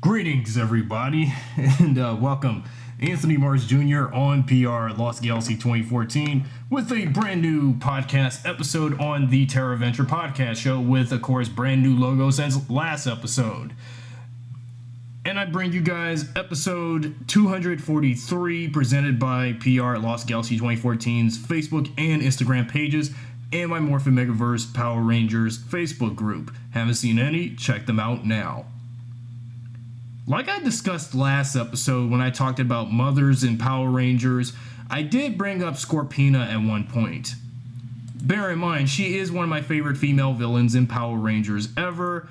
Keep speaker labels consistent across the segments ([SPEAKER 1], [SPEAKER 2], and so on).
[SPEAKER 1] Greetings, everybody, and welcome Anthony Mars Jr. on PR Lost Galaxy 2014 with a brand new podcast episode on the Terra Venture podcast show with, of course, brand new logo since last episode. And I bring you guys episode 243 presented by PR Lost Galaxy 2014's Facebook and Instagram pages and my Morphin Megaverse Power Rangers Facebook group. Haven't seen any? Check them out now. Like I discussed last episode when I talked about mothers in Power Rangers, I did bring up Scorpina at one point. Bear in mind, she is one of my favorite female villains in Power Rangers ever.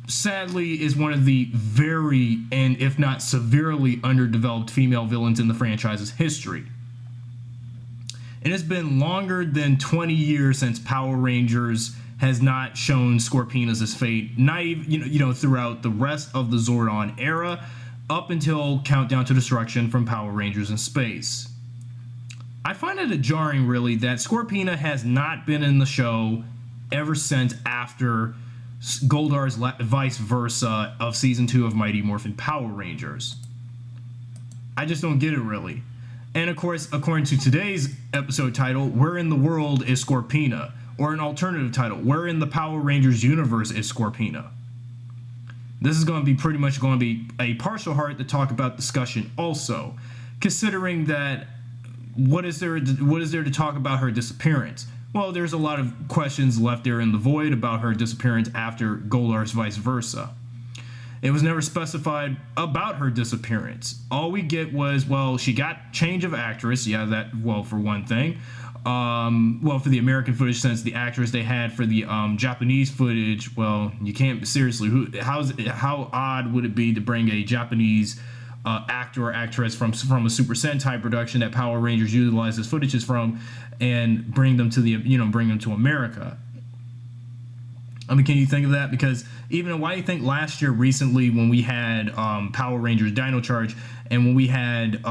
[SPEAKER 1] Sadly, is one of the very, and if not severely underdeveloped female villains in the franchise's history. It has been longer than 20 years since Power Rangers has not shown Scorpina's fate, not even, throughout the rest of the Zordon era, up until Countdown to Destruction from Power Rangers in Space. I find it jarring, really, that Scorpina has not been in the show ever since after Goldar's vice versa of Season 2 of Mighty Morphin Power Rangers. I just don't get it, really. And of course, according to today's episode title, Where in the World is Scorpina? Or an alternative title, Where in the Power Rangers universe is Scorpina? This is going to be pretty much going to be a partial heart to talk about discussion also, considering that what is there to talk about her disappearance? Well, there's a lot of questions left there in the void about her disappearance after Goldar's vice versa. It was never specified about her disappearance. All we get was, well, she got change of actress. Yeah, that, well, for one thing. For the American footage, since the actress they had for the Japanese footage, well, you can't, seriously, how odd would it be to bring a Japanese actor or actress from a Super Sentai production that Power Rangers utilizes footages from and bring them to America? I mean, can you think of that? Because even why do you think last year recently when we had Power Rangers Dino Charge and when we had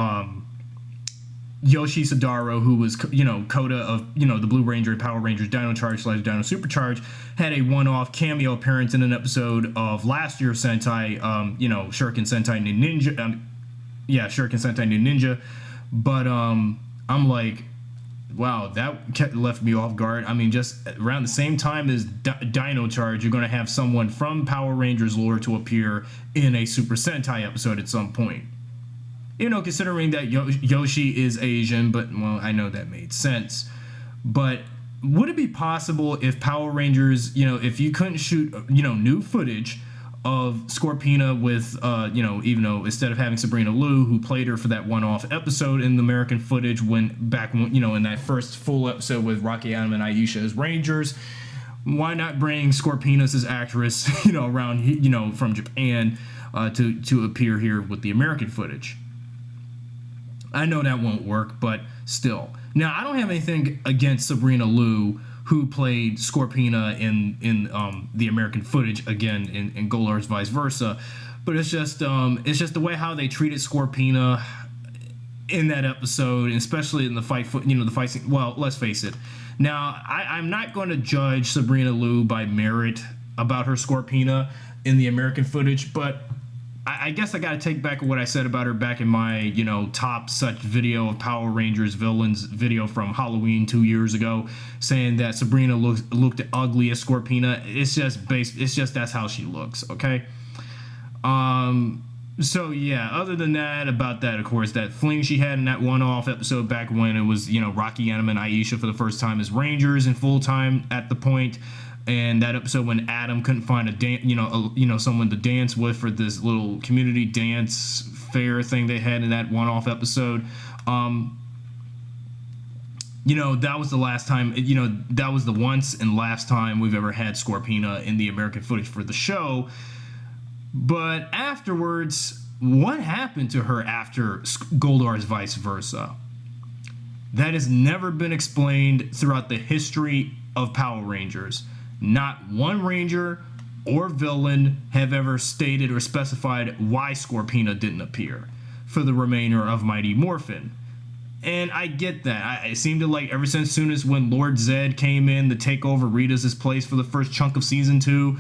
[SPEAKER 1] Yoshi Sadaro, who was, Coda of, the Blue Ranger and Power Rangers Dino Charge / Dino Supercharge, had a one-off cameo appearance in an episode of last year's Sentai, Shuriken Sentai New Ninja. Shuriken Sentai New Ninja. But I'm like, wow, that left me off guard. I mean, just around the same time as Dino Charge, you're going to have someone from Power Rangers lore to appear in a Super Sentai episode at some point. Considering that Yoshi is Asian, but, well, I know that made sense. But would it be possible if Power Rangers, if you couldn't shoot, new footage of Scorpina with, even though instead of having Sabrina Lu, who played her for that one-off episode in the American footage in that first full episode with Rocky Adam and Aisha as Rangers, why not bring Scorpina as actress, around, from Japan to appear here with the American footage? I know that won't work, but still. Now, I don't have anything against Sabrina Lu, who played Scorpina in the American footage again in Goldar's vice versa, but it's just the way how they treated Scorpina in that episode, especially in the fight. The fight scene. Well, let's face it. Now, I'm not going to judge Sabrina Lu by merit about her Scorpina in the American footage, but I guess I gotta take back what I said about her back in my, top such video of Power Rangers villains video from Halloween 2 years ago, saying that Sabrina looked ugly as Scorpina. It's just that's how she looks, okay? So yeah, other than that, about that, of course, that fling she had in that one-off episode back when it was, Rocky Adam and Aisha for the first time as Rangers in full time at the point. And that episode when Adam couldn't find someone to dance with for this little community dance fair thing they had in that one-off episode, that was the last time, that was the once and last time we've ever had Scorpina in the American footage for the show. But afterwards, what happened to her after Goldar's vice versa? That has never been explained throughout the history of Power Rangers. Not one Ranger or villain have ever stated or specified why Scorpina didn't appear for the remainder of Mighty Morphin. And I get that. It seemed to like ever since soon as when Lord Zed came in to take over Rita's place for the first chunk of season 2,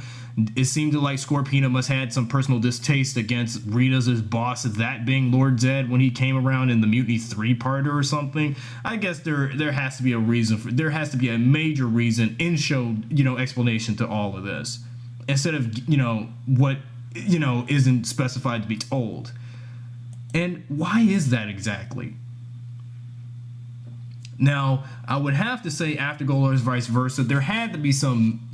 [SPEAKER 1] it seemed to like Scorpina must have had some personal distaste against Rita's boss, that being Lord Zed, when he came around in the Mutiny 3-parter or something. I guess there has to be a reason there has to be a major reason in show, explanation to all of this, instead of what isn't specified to be told. And why is that exactly? Now, I would have to say after Goldar's vice versa, there had to be some,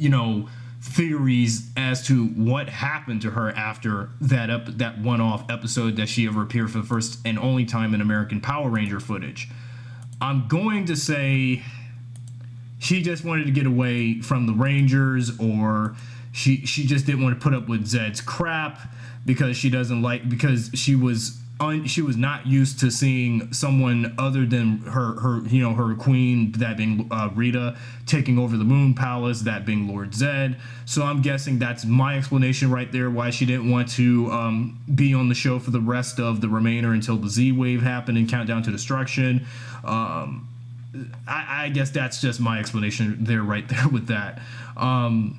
[SPEAKER 1] theories as to what happened to her after that one-off episode that she ever appeared for the first and only time in American Power Ranger footage. I'm going to say she just wanted to get away from the Rangers, or she just didn't want to put up with Zed's crap because she was not used to seeing someone other than her queen, that being Rita, taking over the Moon Palace, that being Lord Zed. So I'm guessing that's my explanation right there, why she didn't want to be on the show for the rest of the remainder until the Z-Wave happened and Countdown to Destruction. I guess that's just my explanation there, right there with that. And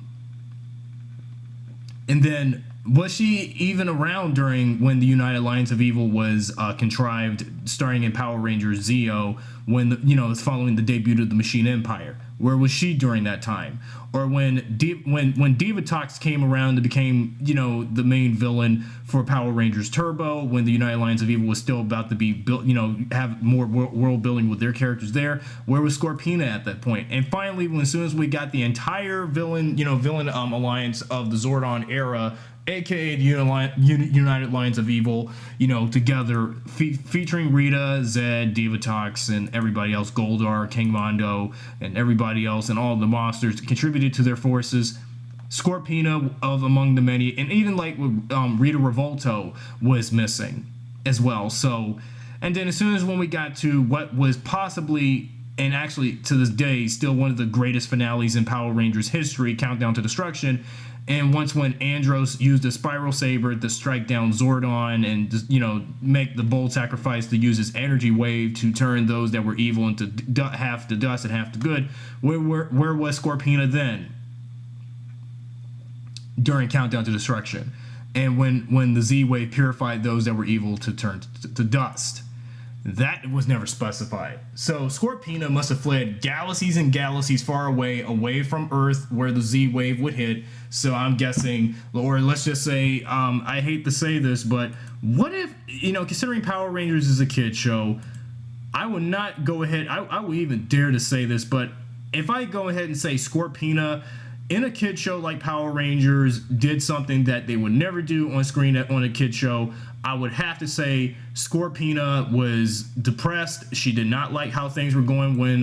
[SPEAKER 1] then, was she even around during when the United Alliance of Evil was contrived, starring in Power Rangers Zeo, when it's following the debut of the Machine Empire? Where was she during that time? Or when Divatox came around and became the main villain for Power Rangers Turbo, when the United Alliance of Evil was still about to be built, have more world building with their characters there? Where was Scorpina at that point? And finally, as soon as we got the entire villain alliance of the Zordon era, aka the United Alliance of Evil, together, featuring Rita, Zed, Divatox, and everybody else, Goldar, King Mondo, and everybody else, and all the monsters contributed to their forces. Scorpina, of among the many, and even like Rita Revolto was missing as well. So, and then as soon as when we got to what was possibly, and actually to this day, still one of the greatest finales in Power Rangers history, Countdown to Destruction. And once when Andros used a spiral saber to strike down Zordon and just, make the bold sacrifice to use his energy wave to turn those that were evil into half the dust and half the good, where was Scorpina then during Countdown to Destruction? And when the Z-Wave purified those that were evil to turn to dust? That was never specified. So Scorpina must have fled galaxies and galaxies far away from Earth, where the Z-Wave would hit. So I'm guessing, or let's just say, I hate to say this, but what if, considering Power Rangers is a kid show, I would not go ahead, I would even dare to say this, but if I go ahead and say Scorpina in a kid show like Power Rangers did something that they would never do on screen on a kid show, I would have to say Scorpina was depressed. She did not like how things were going when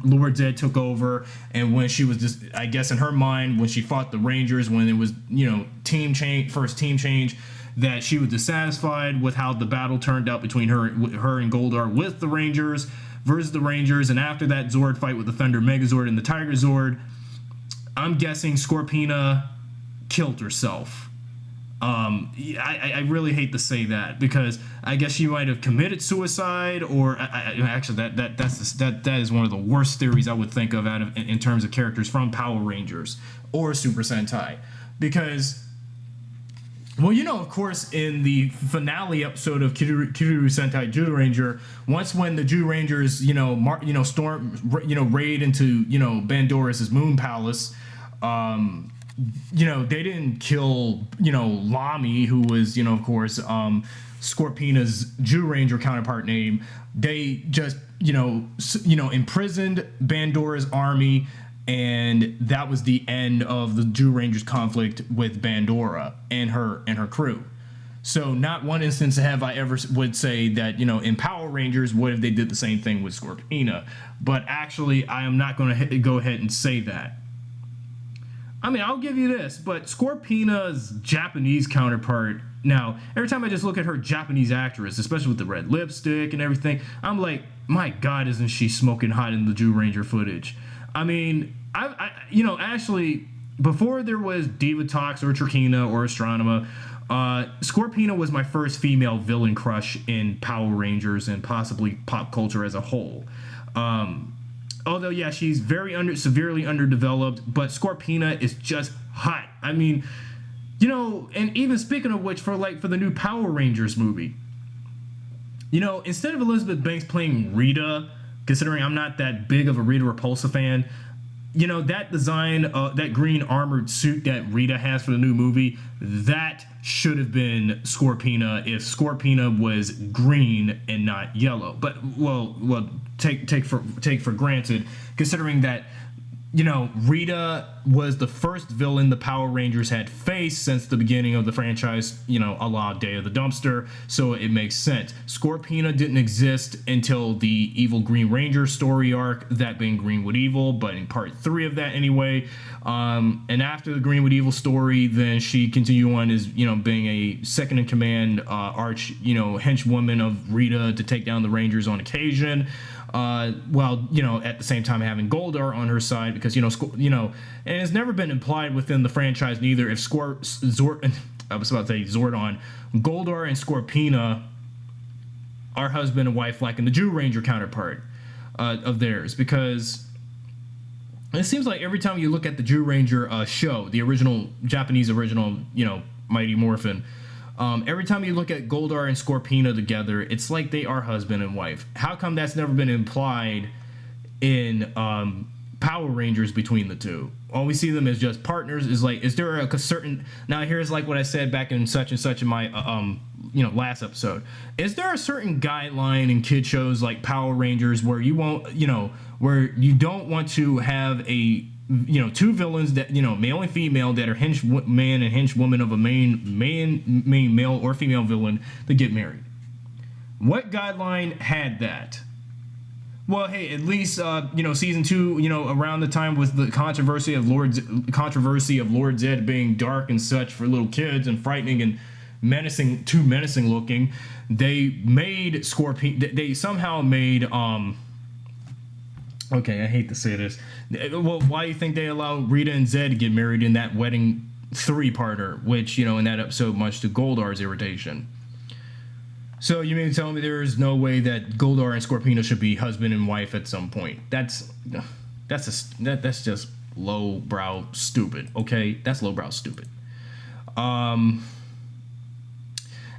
[SPEAKER 1] Lord Zed took over, and when she was just, I guess in her mind, when she fought the Rangers, when it was, first team change, that she was dissatisfied with how the battle turned out between her and Goldar with the Rangers versus the Rangers, and after that Zord fight with the Thunder Megazord and the Tiger Zord, I'm guessing Scorpina killed herself. I really hate to say that, because I guess she might have committed suicide, or actually that is one of the worst theories I would think of in terms of characters from Power Rangers or Super Sentai, because, well, of course, in the finale episode of Kiriru Sentai Judo Ranger, once when the Judo Rangers, storm, raid into, Bandoras's Moon Palace, they didn't kill, Lamy, who was, of course, Scorpina's Jew Ranger counterpart name. They just, imprisoned Bandora's army, and that was the end of the Jew Rangers conflict with Bandora and her crew. So not one instance have I ever would say that, in Power Rangers, what if they did the same thing with Scorpina? But actually, I am not going to go ahead and say that. I mean, I'll give you this, but Scorpina's Japanese counterpart, now, every time I just look at her Japanese actress, especially with the red lipstick and everything, I'm like, my God, isn't she smoking hot in the Jew Ranger footage? I mean, actually, before there was Divatox or Trakina or Astronema, Scorpina was my first female villain crush in Power Rangers and possibly pop culture as a whole. Although, yeah, she's severely underdeveloped, but Scorpina is just hot. I mean, and even speaking of which, for the new Power Rangers movie, instead of Elizabeth Banks playing Rita, considering I'm not that big of a Rita Repulsa fan, that design, that green armored suit that Rita has for the new movie, that should have been Scorpina if Scorpina was green and not yellow. But take for granted, considering that Rita was the first villain the Power Rangers had faced since the beginning of the franchise, a la Day of the Dumpster, so it makes sense. Scorpina didn't exist until the Evil Green Ranger story arc, that being Greenwood Evil, but in part 3 of that anyway. And after the Greenwood Evil story, then she continued on as, being a second-in-command henchwoman of Rita to take down the Rangers on occasion. While at the same time having Goldar on her side, because and it's never been implied within the franchise neither if I was about to say Zordon, Goldar and Scorpina are husband and wife, like in the Jew Ranger counterpart of theirs, because it seems like every time you look at the Jew Ranger show, the Japanese original, Mighty Morphin. Every time you look at Goldar and Scorpina together, it's like they are husband and wife. How come that's never been implied in Power Rangers between the two? All we see them as just partners. Is there a certain... Now, here's like what I said back in such and such in my, last episode. Is there a certain guideline in kid shows like Power Rangers where you won't, where you don't want to have a... two villains that, male and female, that are henchman and henchwoman of a main male or female villain that get married? What guideline had that? Well, hey, at least season 2, around the time with the controversy of Lord Zed being dark and such for little kids and frightening and too menacing looking, they made Scorpina. They somehow made Okay, I hate to say this. Well, why do you think they allowed Rita and Zed to get married in that wedding 3-parter, which, in that episode, much to Goldar's irritation? So you mean to tell me there's no way that Goldar and Scorpina should be husband and wife at some point? That's just lowbrow stupid, okay? That's lowbrow stupid.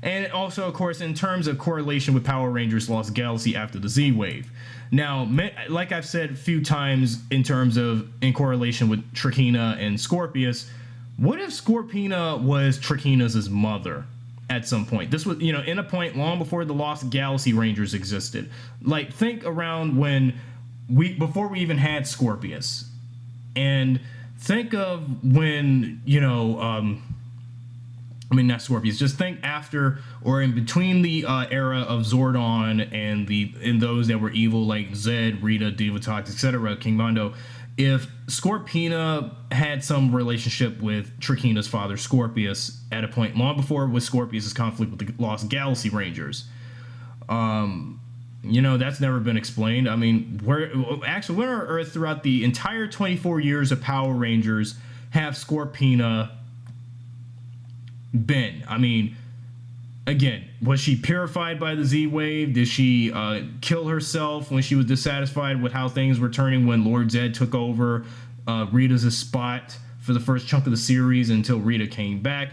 [SPEAKER 1] And also, of course, in terms of correlation with Power Rangers Lost Galaxy after the Z-Wave. Now, like I've said a few times in correlation with Trakina and Scorpius, what if Scorpina was Trakina's mother at some point? This was, in a point long before the Lost Galaxy Rangers existed. Like, think around before we even had Scorpius. And think of when, not Scorpius. Just think after or in between the era of Zordon and those that were evil like Zed, Rita, Divatox, etc., King Mondo. If Scorpina had some relationship with Trakina's father, Scorpius, at a point long before with Scorpius' conflict with the Lost Galaxy Rangers, that's never been explained. I mean, where on Earth throughout the entire 24 years of Power Rangers have Scorpina been? I mean, again, was she purified by the Z-Wave? Did she kill herself when she was dissatisfied with how things were turning when Lord Zed took over Rita's spot for the first chunk of the series until Rita came back?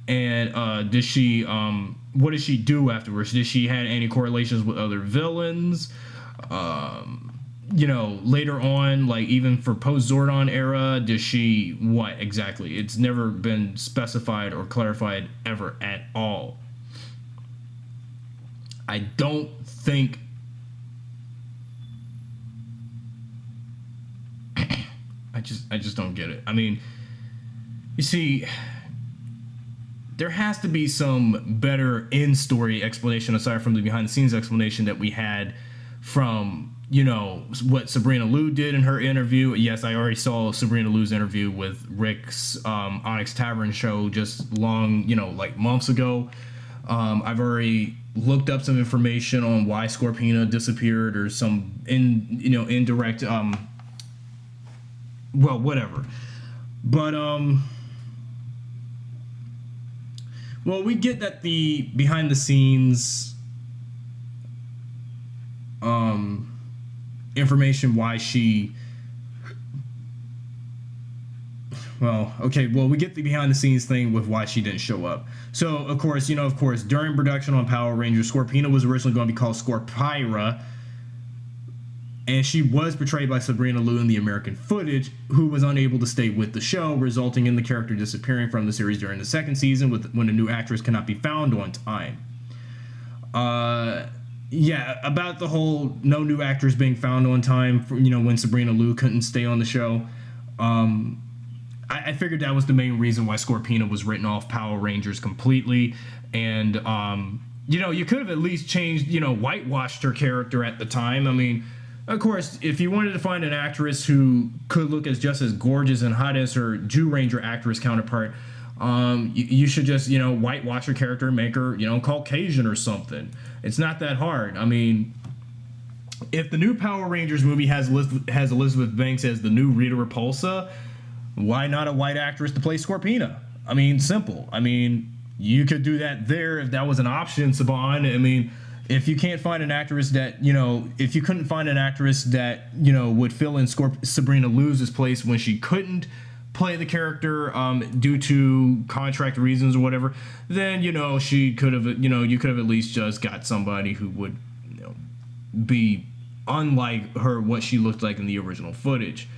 [SPEAKER 1] And what did she do afterwards? Did she have any correlations with other villains? Later on, like even for post-Zordon era, does she what exactly? It's never been specified or clarified ever at all. I don't think I just don't get it. I mean, you see, there has to be some better in-story explanation aside from the behind-the-scenes explanation that we had from what Sabrina Lu did in her interview. Yes, I already saw Sabrina Lu's interview with Rick's Onyx Tavern show just long, like months ago. I've already looked up some information on why Scorpina disappeared or some indirect, whatever. But Well, we get that the behind the scenes information why she. We get the behind the scenes thing with why she didn't show up. So, of course, during production on Power Rangers, Scorpina was originally going to be called Scorpira, and she was portrayed by Sabrina Lu in the American footage, who was unable to stay with the show, resulting in the character disappearing from the series during the second season when a new actress cannot be found on time. About the whole no new actors being found on time, when Sabrina Lu couldn't stay on the show. I figured that was the main reason why Scorpina was written off Power Rangers completely. And, you could have at least changed, whitewashed her character at the time. I mean, of course, if you wanted to find an actress who could look just as gorgeous and hot as her Jew Ranger actress counterpart, you should just, whitewash her character and make her, Caucasian or something. It's not that hard. I mean, if the new Power Rangers movie has Elizabeth Banks as the new Rita Repulsa, why not a white actress to play Scorpina? I mean, simple. I mean, you could do that there if that was an option, Saban. I mean, if you can't find an actress that, if you couldn't find an actress that, would fill in Sabrina Lu's place when she couldn't play the character due to contract reasons or whatever, then, she could have, you could have at least just got somebody who would, be unlike her, what she looked like in the original footage.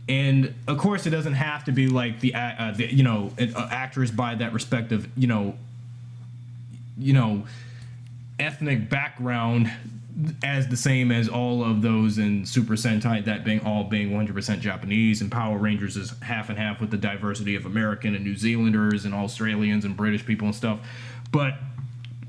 [SPEAKER 1] And of course, it doesn't have to be like the actress by that respective ethnic background as the same as all of those in Super Sentai, that being 100% Japanese, and Power Rangers is half and half with the diversity of American and New Zealanders and Australians and British people and stuff. But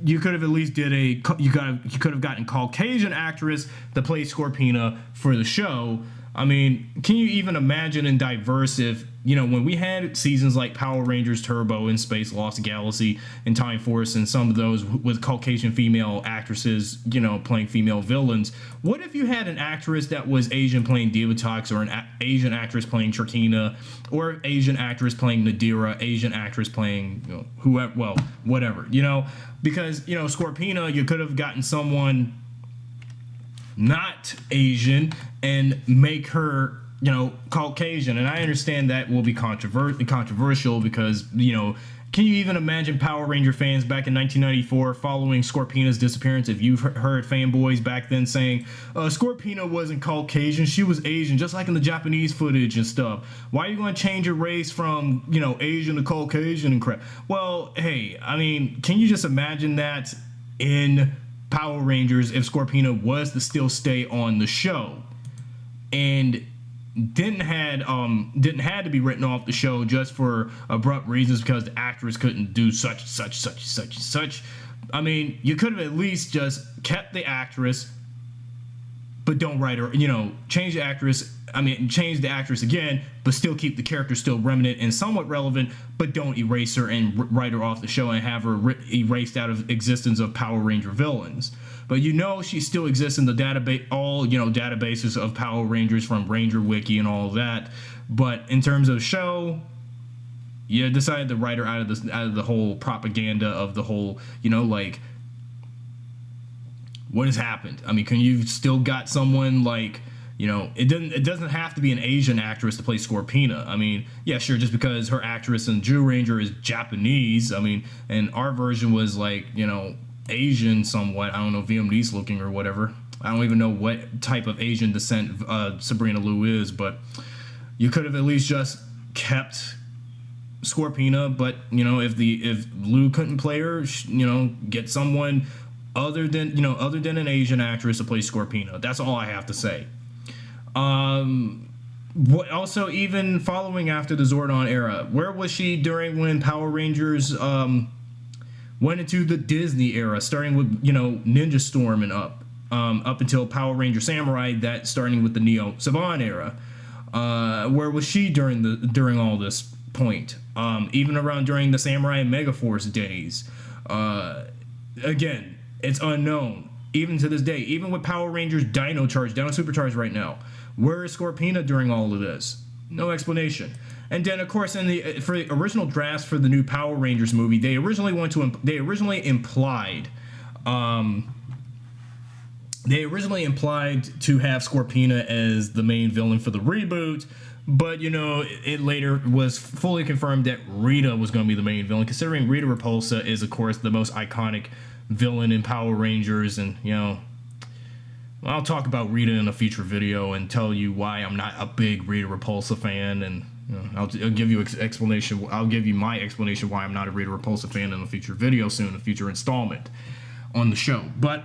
[SPEAKER 1] you could have at least you could have gotten Caucasian actress to play Scorpina for the show. I mean, can you even imagine in diverse if, when we had seasons like Power Rangers Turbo and Space Lost Galaxy and Time Force and some of those with Caucasian female actresses, playing female villains, what if you had an actress that was Asian playing Divatox, or an Asian actress playing Trakina, or Asian actress playing Nadira, Asian actress playing, whoever, whatever, because, Scorpina, you could have gotten someone not Asian and make her, Caucasian. And I understand that will be controversial because, can you even imagine Power Ranger fans back in 1994 following Scorpina's disappearance? If you've heard fanboys back then saying, Scorpina wasn't Caucasian, she was Asian, just like in the Japanese footage and stuff. Why are you going to change your race from, Asian to Caucasian and crap? Well, hey, I mean, can you just imagine that in Power Rangers if Scorpina was to still stay on the show and didn't had to be written off the show just for abrupt reasons because the actress couldn't do such. I mean, you could have at least just kept the actress, but don't write her, change the actress. I mean, change the actress again, but still keep the character still remnant and somewhat relevant, but don't erase her and write her off the show and have her erased out of existence of Power Ranger villains. But she still exists in the database, all databases of Power Rangers from Ranger Wiki and all that. But in terms of show, you decided to write her out of the whole propaganda of the whole, what has happened? I mean, can you still got someone like, it doesn't have to be an Asian actress to play Scorpina. I mean, yeah, sure, just because her actress in Jew Ranger is Japanese. I mean, and our version was like, Asian somewhat. I don't know, Vietnamese looking or whatever. I don't even know what type of Asian descent Sabrina Lu is, but you could have at least just kept Scorpina. But if Lu couldn't play her, get someone other than an Asian actress to play Scorpina. That's all I have to say. Also, even following after the Zordon era, where was she during when Power Rangers went into the Disney era, starting with Ninja Storm and up until Power Ranger Samurai, that starting with the Neo Saban era? Where was she during all this point? Even around during the Samurai and Megaforce days. Again, it's unknown. Even to this day, even with Power Rangers Dino Supercharged right now, where is Scorpina during all of this? No explanation. And then, of course, for the original drafts for the new Power Rangers movie, they originally implied to have Scorpina as the main villain for the reboot, but it later was fully confirmed that Rita was going to be the main villain, considering Rita Repulsa is, of course, the most iconic villain in Power Rangers. And I'll talk about Rita in a future video and tell you why I'm not a big Rita Repulsa fan, and I'll give you explanation. I'll give you my explanation why I'm not a Rita Repulsa fan in a future video soon, a future installment on the show. But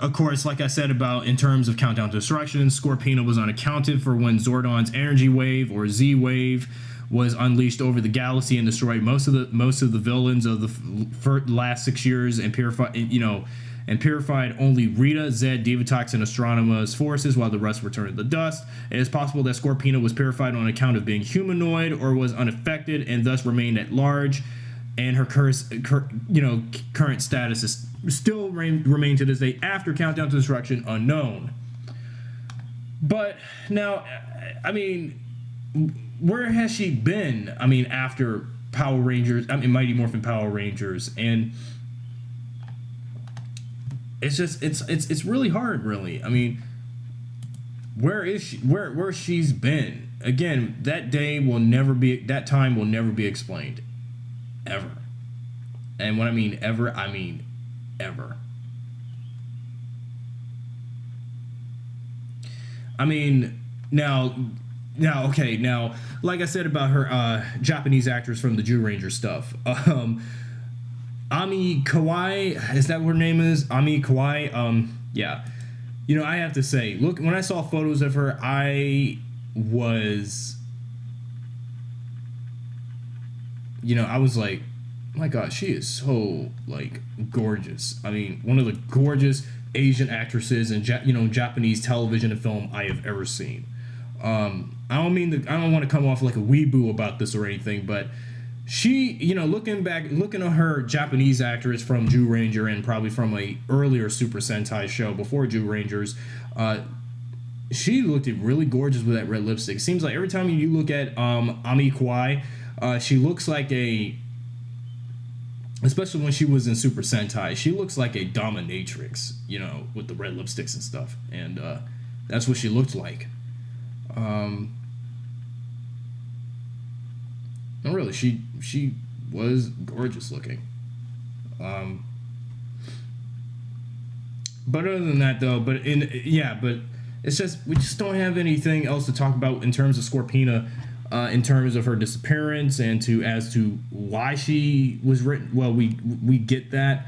[SPEAKER 1] of course, like I said about in terms of Countdown to Destruction, Scorpina was unaccounted for when Zordon's energy wave, or Z wave, was unleashed over the galaxy and destroyed most of the villains of the last 6 years, and purified only Rita, Zed, Divatox, and Astronoma's forces, while the rest were turned to dust. It is possible that Scorpina was purified on account of being humanoid, or was unaffected and thus remained at large, and her current status is still remain to this day after Countdown to Destruction unknown. But now, I mean, where has she been? I mean, after Power Rangers, Mighty Morphin Power Rangers, and it's just it's really hard, really. I mean, where is she? Where she's been? Again, that time will never be explained, ever. And when I mean ever, I mean ever. I mean, now, like I said about her Japanese actress from the Jew Ranger stuff, Ami Kawai, is that what her name is? Ami Kawai. Yeah. I have to say, look, when I saw photos of her, I was like, my God, she is so, like, gorgeous. I mean, one of the gorgeous Asian actresses in Japanese television and film I have ever seen. I don't want to come off like a weeboo about this or anything, but she, looking at her Japanese actress from Jew Ranger and probably from a earlier Super Sentai show before Jew Rangers, she looked really gorgeous with that red lipstick. Seems like every time you look at Ami Kawai, she looks like especially when she was in Super Sentai, she looks like a dominatrix, with the red lipsticks and stuff. And that's what she looked like. No, really, she was gorgeous looking. But other than that, though, but it's just, we just don't have anything else to talk about in terms of Scorpina, in terms of her disappearance and as to why she was written. Well, we get that,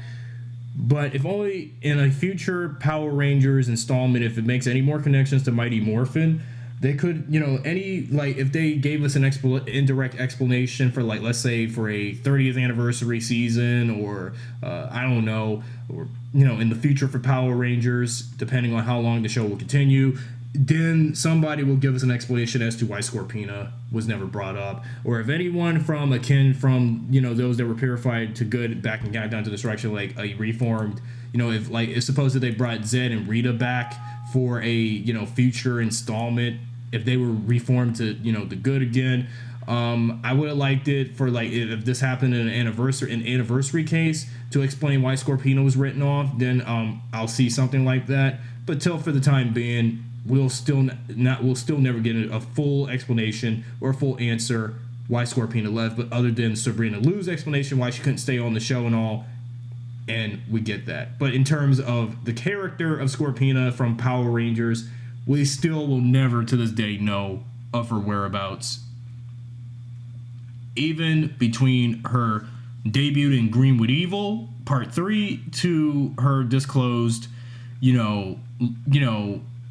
[SPEAKER 1] but if only in a future Power Rangers installment, if it makes any more connections to Mighty Morphin, they could, if they gave us an indirect explanation for, like, let's say for a 30th anniversary season, or I don't know, or in the future for Power Rangers, depending on how long the show will continue, then somebody will give us an explanation as to why Scorpina was never brought up, or if anyone from those that were purified to good back in Countdown to Destruction, like a reformed, if supposedly they brought Zed and Rita back for a future installment, if they were reformed to the good again, I would have liked it for, like, if this happened in an anniversary case to explain why Scorpina was written off, then I'll see something like that. But for the time being, we'll still never get a full explanation or a full answer why Scorpina left, but other than Sabrina Lu's explanation why she couldn't stay on the show and all, and we get that. But in terms of the character of Scorpina from Power Rangers, we still will never to this day know of her whereabouts. Even between her debut in Greenwood Evil Part 3 to her disclosed,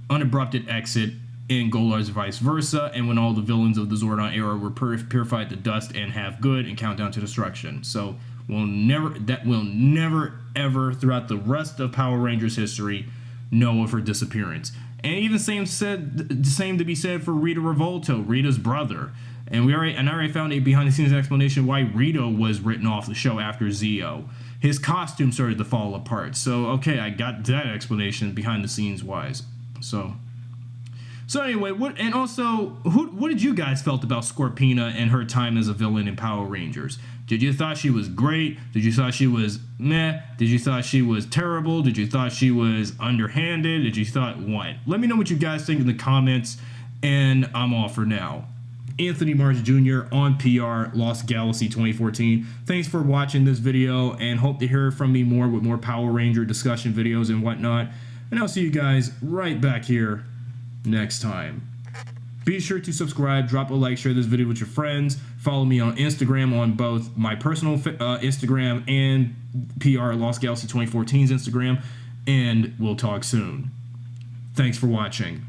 [SPEAKER 1] unabrupted exit in Goldar's Vice Versa, and when all the villains of the Zordon era were purified to dust and have good and Countdown to Destruction. So we'll never ever throughout the rest of Power Rangers history know of her disappearance. And even the same to be said for Rita Revolto, Rita's brother. And I already found a behind the scenes explanation why Rito was written off the show after Zeo. His costume started to fall apart. So okay, I got that explanation behind the scenes wise. So So anyway, what did you guys felt about Scorpina and her time as a villain in Power Rangers? Did you thought she was great? Did you thought she was meh? Did you thought she was terrible? Did you thought she was underhanded? Did you thought what? Let me know what you guys think in the comments, and I'm off for now. Anthony Mars Jr. on PR, Lost Galaxy 2014. Thanks for watching this video, and hope to hear from me more with more Power Ranger discussion videos and whatnot. And I'll see you guys right back here next time. Be sure to subscribe, drop a like, share this video with your friends. Follow me on Instagram on both my personal Instagram and PR Lost Galaxy 2014's Instagram. And we'll talk soon. Thanks for watching.